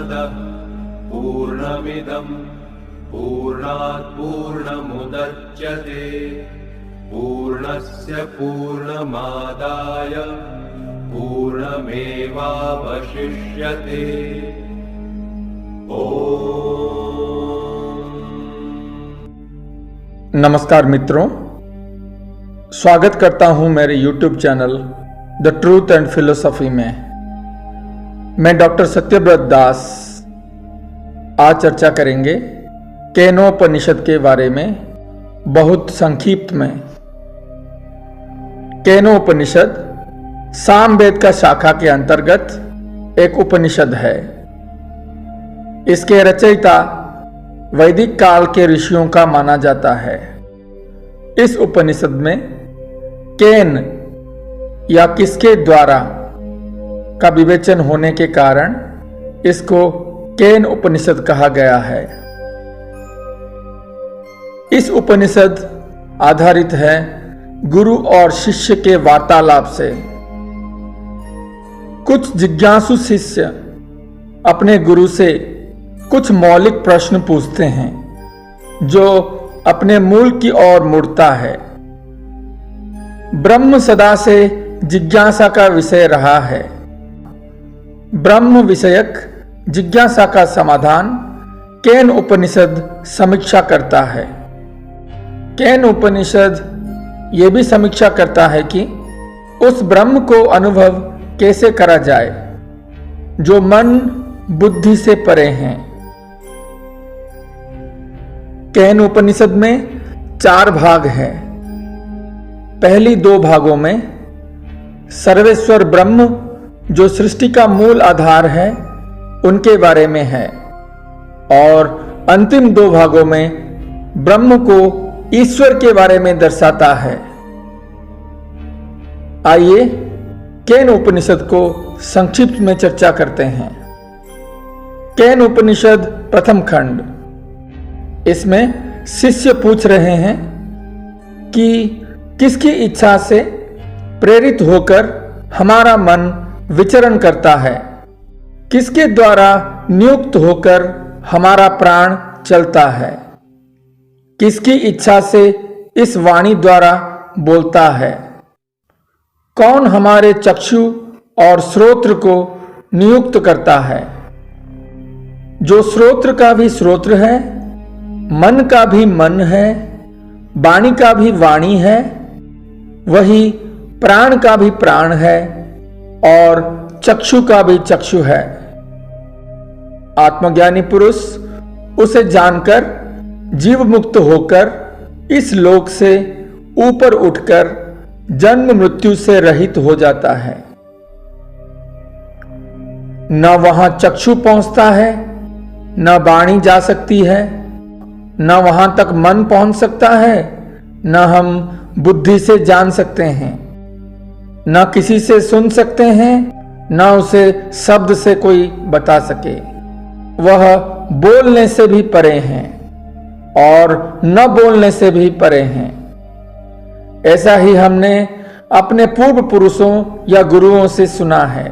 पूर्णमदः पूर्णमिदं पूर्णात् पूर्णमुदच्यते पूर्णस्य पूर्णमादाय पूर्णमेवावशिष्यते। नमस्कार मित्रों, स्वागत करता हूं मेरे YouTube channel the truth and philosophy में। मैं डॉक्टर सत्यव्रत दास आज चर्चा करेंगे केनोपनिषद के बारे में, बहुत संक्षिप्त में। केनोपनिषद सामवेद का शाखा के अंतर्गत एक उपनिषद है। इसके रचयिता वैदिक काल के ऋषियों का माना जाता है। इस उपनिषद में केन या किसके द्वारा का विवेचन होने के कारण इसको केन उपनिषद कहा गया है। इस उपनिषद आधारित है गुरु और शिष्य के वार्तालाप से। कुछ जिज्ञासु शिष्य अपने गुरु से कुछ मौलिक प्रश्न पूछते हैं जो अपने मूल की ओर मुड़ता है। ब्रह्म सदा से जिज्ञासा का विषय रहा है। ब्रह्म विषयक जिज्ञासा का समाधान केन उपनिषद समीक्षा करता है। केन उपनिषद ये भी समीक्षा करता है कि उस ब्रह्म को अनुभव कैसे करा जाए जो मन बुद्धि से परे हैं। केन उपनिषद में 4 भाग हैं। पहली 2 भागों में सर्वेश्वर ब्रह्म जो सृष्टि का मूल आधार है उनके बारे में है, और अंतिम 2 भागों में ब्रह्म को ईश्वर के बारे में दर्शाता है। आइए केन उपनिषद को संक्षिप्त में चर्चा करते हैं। केन उपनिषद प्रथम खंड। इसमें शिष्य पूछ रहे हैं कि किसकी इच्छा से प्रेरित होकर हमारा मन विचरण करता है, किसके द्वारा नियुक्त होकर हमारा प्राण चलता है, किसकी इच्छा से इस वाणी द्वारा बोलता है, कौन हमारे चक्षु और श्रोत्र को नियुक्त करता है, जो श्रोत्र का भी श्रोत्र है, मन का भी मन है, वाणी का भी वाणी है, वही प्राण का भी प्राण है और चक्षु का भी चक्षु है। आत्मज्ञानी पुरुष उसे जानकर जीव मुक्त होकर इस लोक से ऊपर उठकर जन्म मृत्यु से रहित हो जाता है। न वहां चक्षु पहुंचता है, न वाणी जा सकती है, न वहां तक मन पहुंच सकता है, न हम बुद्धि से जान सकते हैं, न किसी से सुन सकते हैं, न उसे शब्द से कोई बता सके। वह बोलने से भी परे हैं और न बोलने से भी परे हैं। ऐसा ही हमने अपने पूर्व पुरुषों या गुरुओं से सुना है,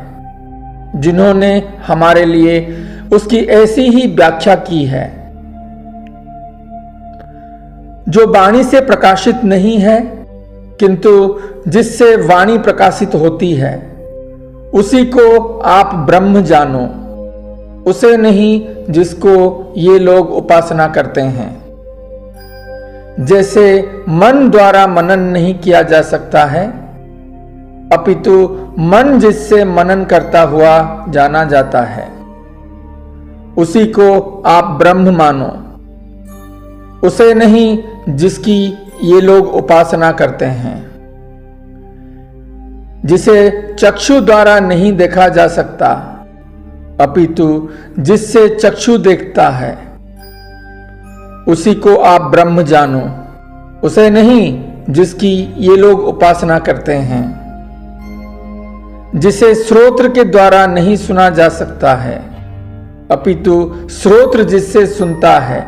जिन्होंने हमारे लिए उसकी ऐसी ही व्याख्या की है। जो वाणी से प्रकाशित नहीं है किंतु जिससे वाणी प्रकाशित होती है, उसी को आप ब्रह्म जानो, उसे नहीं जिसको ये लोग उपासना करते हैं। जैसे मन द्वारा मनन नहीं किया जा सकता है, अपितु मन जिससे मनन करता हुआ जाना जाता है, उसी को आप ब्रह्म मानो, उसे नहीं जिसकी ये लोग उपासना करते हैं। जिसे चक्षु द्वारा नहीं देखा जा सकता, अपितु जिससे चक्षु देखता है, उसी को आप ब्रह्म जानो, उसे नहीं जिसकी ये लोग उपासना करते हैं। जिसे श्रोत्र के द्वारा नहीं सुना जा सकता है, अपितु श्रोत्र जिससे सुनता है,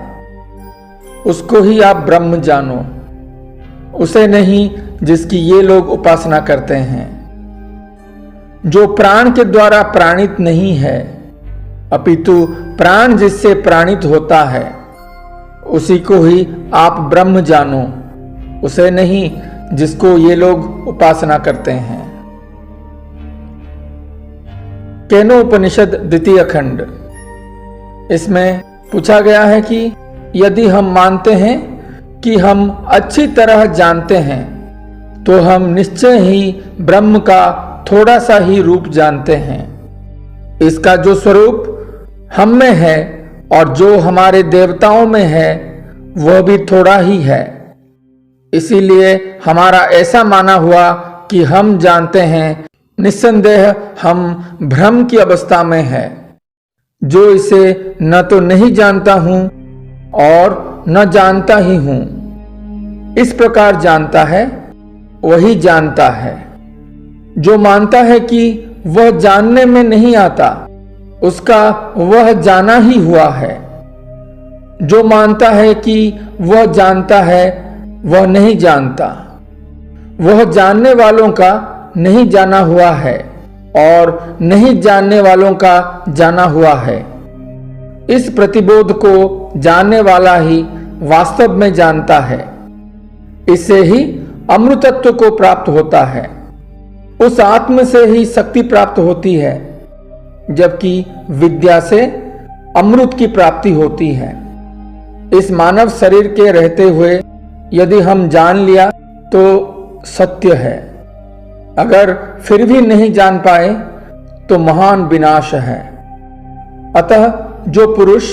उसको ही आप ब्रह्म जानो, उसे नहीं जिसकी ये लोग उपासना करते हैं। जो प्राण के द्वारा प्राणित नहीं है, अपितु प्राण जिससे प्राणित होता है उसी को ही आप ब्रह्म जानो, उसे नहीं जिसको ये लोग उपासना करते हैं। केनोपनिषद द्वितीय खंड। इसमें पूछा गया है कि यदि हम मानते हैं कि हम अच्छी तरह जानते हैं तो हम निश्चय ही ब्रह्म का थोड़ा सा ही रूप जानते हैं। इसका जो स्वरूप हम में है और जो हमारे देवताओं में है वह भी थोड़ा ही है। इसीलिए हमारा ऐसा माना हुआ कि हम जानते हैं, निस्संदेह हम भ्रम की अवस्था में है। जो इसे न तो नहीं जानता हूं और न जानता ही हूं, इस प्रकार जानता है वही जानता है। जो मानता है कि वह जानने में नहीं आता, उसका वह जाना ही हुआ है। जो मानता है कि वह जानता है, वह नहीं जानता। वह जानने वालों का नहीं जाना हुआ है और नहीं जानने वालों का जाना हुआ है। इस प्रतिबोध को जानने वाला ही वास्तव में जानता है। इससे ही अमृतत्व को प्राप्त होता है। उस आत्म से ही शक्ति प्राप्त होती है, जबकि विद्या से अमृत की प्राप्ति होती है। इस मानव शरीर के रहते हुए यदि हम जान लिया तो सत्य है, अगर फिर भी नहीं जान पाए तो महान विनाश है। अतः जो पुरुष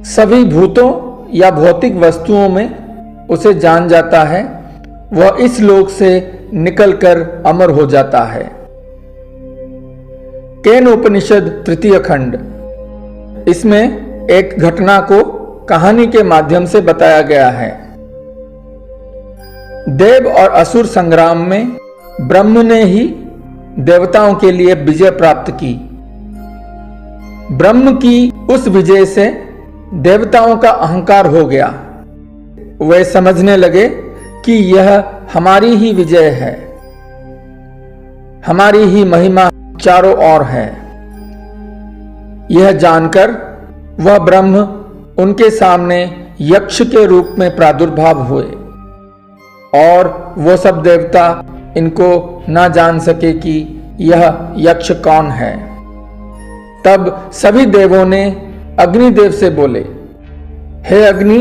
सभी भूतों या भौतिक वस्तुओं में उसे जान जाता है वह इस लोक से निकलकर अमर हो जाता है। केन उपनिषद तृतीय खंड। इसमें एक घटना को कहानी के माध्यम से बताया गया है। देव और असुर संग्राम में ब्रह्म ने ही देवताओं के लिए विजय प्राप्त की। ब्रह्म की उस विजय से देवताओं का अहंकार हो गया। वे समझने लगे कि यह हमारी ही विजय है, हमारी ही महिमा चारों ओर है। यह जानकर वह ब्रह्म उनके सामने यक्ष के रूप में प्रादुर्भाव हुए और वो सब देवता इनको ना जान सके कि यह यक्ष कौन है। तब सभी देवों ने अग्निदेव से बोले, हे अग्नि,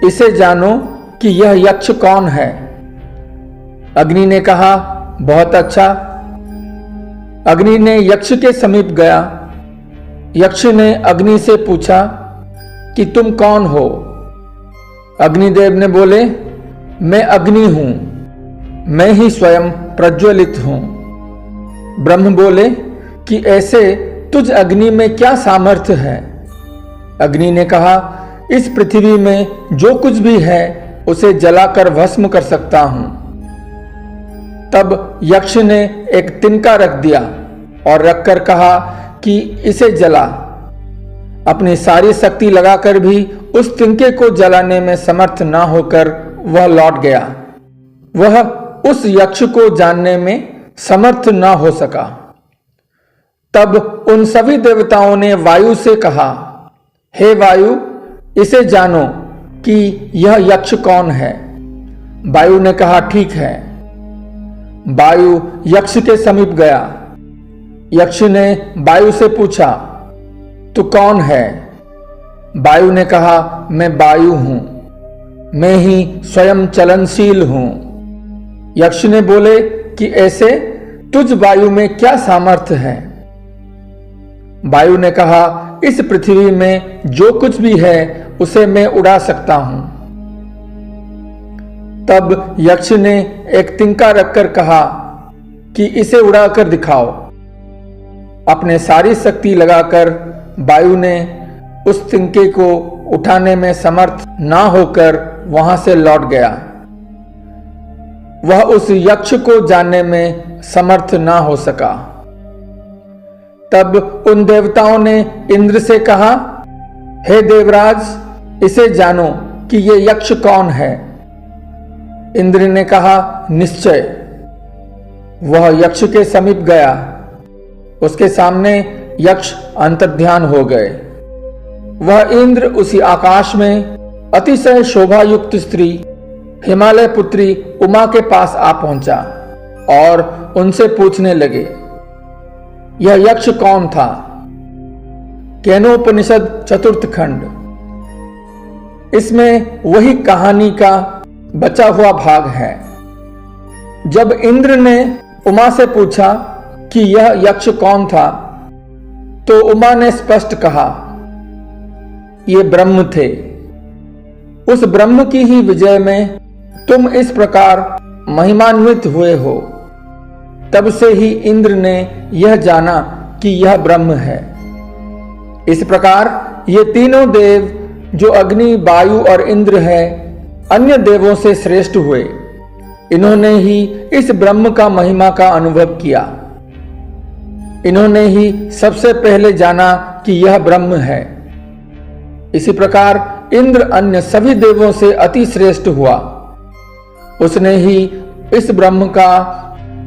इसे जानो कि यह यक्ष कौन है। अग्नि ने कहा, बहुत अच्छा। अग्नि ने यक्ष के समीप गया। यक्ष ने अग्नि से पूछा कि तुम कौन हो। अग्निदेव ने बोले, मैं अग्नि हूं, मैं ही स्वयं प्रज्वलित हूं। ब्रह्म बोले कि ऐसे तुझ अग्नि में क्या सामर्थ्य है। अग्नि ने कहा, इस पृथ्वी में जो कुछ भी है उसे जलाकर भस्म कर सकता हूं। तब यक्ष ने एक तिनका रख दिया और रखकर कहा कि इसे जला। अपनी सारी शक्ति लगाकर भी उस तिनके को जलाने में समर्थ ना होकर वह लौट गया। वह उस यक्ष को जानने में समर्थ ना हो सका। तब उन सभी देवताओं ने वायु से कहा, हे वायु, इसे जानो कि यह यक्ष कौन है। वायु ने कहा, ठीक है। वायु यक्ष के समीप गया। यक्ष ने वायु से पूछा, तू कौन है। वायु ने कहा, मैं वायु हूं, मैं ही स्वयं चलनशील हूं। यक्ष ने बोले कि ऐसे तुझ वायु में क्या सामर्थ्य है। वायु ने कहा, इस पृथ्वी में जो कुछ भी है उसे मैं उड़ा सकता हूं। तब यक्ष ने एक तिनका रखकर कहा कि इसे उड़ाकर दिखाओ। अपने सारी शक्ति लगाकर वायु ने उस तिनके को उठाने में समर्थ ना होकर वहां से लौट गया। वह उस यक्ष को जानने में समर्थ ना हो सका। तब उन देवताओं ने इंद्र से कहा, हे देवराज, इसे जानो कि ये यक्ष कौन है। इंद्र ने कहा, निश्चय। वह यक्ष के समीप गया। उसके सामने यक्ष अंतर्ध्यान हो गए। वह इंद्र उसी आकाश में अतिशय शोभायुक्त स्त्री हिमालय पुत्री उमा के पास आ पहुंचा और उनसे पूछने लगे, यह यक्ष कौन था? केनोपनिषद चतुर्थ खंड। इसमें वही कहानी का बचा हुआ भाग है। जब इंद्र ने उमा से पूछा कि यह यक्ष कौन था, तो उमा ने स्पष्ट कहा, ये ब्रह्म थे। उस ब्रह्म की ही विजय में तुम इस प्रकार महिमान्वित हुए हो। तब से ही इंद्र ने यह जाना कि यह ब्रह्म है। इस प्रकार ये तीनों देव जो अग्नि, वायु और इंद्र है, अन्य देवों से श्रेष्ठ हुए। इन्होंने ही इस ब्रह्म का महिमा का अनुभव किया। इन्होंने ही सबसे पहले जाना कि यह ब्रह्म है। इसी प्रकार इंद्र अन्य सभी देवों से अति श्रेष्ठ हुआ। उसने ही इस ब्रह्म का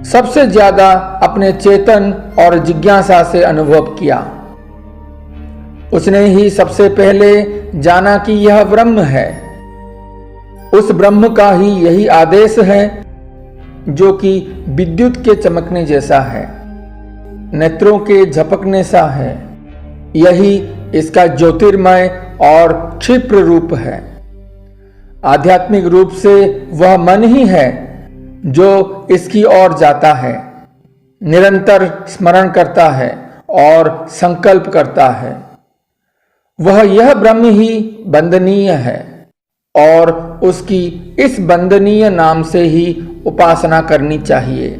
सबसे ज्यादा अपने चेतन और जिज्ञासा से अनुभव किया। उसने ही सबसे पहले जाना कि यह ब्रह्म है। उस ब्रह्म का ही यही आदेश है जो कि विद्युत के चमकने जैसा है, नेत्रों के झपकने सा है। यही इसका ज्योतिर्मय और क्षिप्र रूप है। आध्यात्मिक रूप से वह मन ही है जो इसकी ओर जाता है, निरंतर स्मरण करता है और संकल्प करता है। वह यह ब्रह्म ही वंदनीय है और उसकी इस वंदनीय नाम से ही उपासना करनी चाहिए।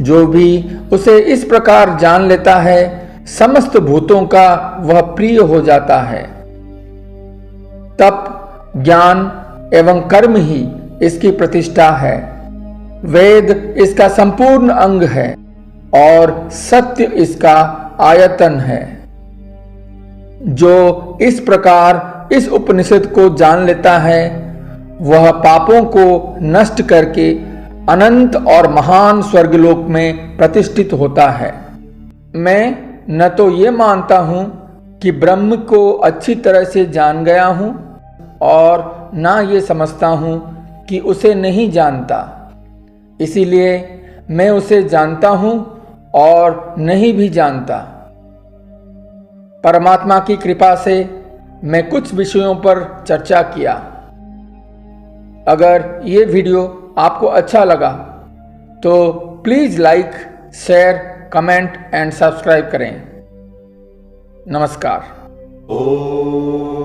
जो भी उसे इस प्रकार जान लेता है, समस्त भूतों का वह प्रिय हो जाता है। तप, ज्ञान एवं कर्म ही इसकी प्रतिष्ठा है। वेद इसका संपूर्ण अंग है और सत्य इसका आयतन है। जो इस प्रकार इस उपनिषद को जान लेता है, वह पापों को नष्ट करके अनंत और महान स्वर्गलोक में प्रतिष्ठित होता है। मैं न तो ये मानता हूं कि ब्रह्म को अच्छी तरह से जान गया हूं और ना ये समझता हूं कि उसे नहीं जानता। इसीलिए मैं उसे जानता हूं और नहीं भी जानता। परमात्मा की कृपा से मैं कुछ विषयों पर चर्चा किया। अगर ये वीडियो आपको अच्छा लगा तो please like, share, comment and subscribe करें। नमस्कार। ॐ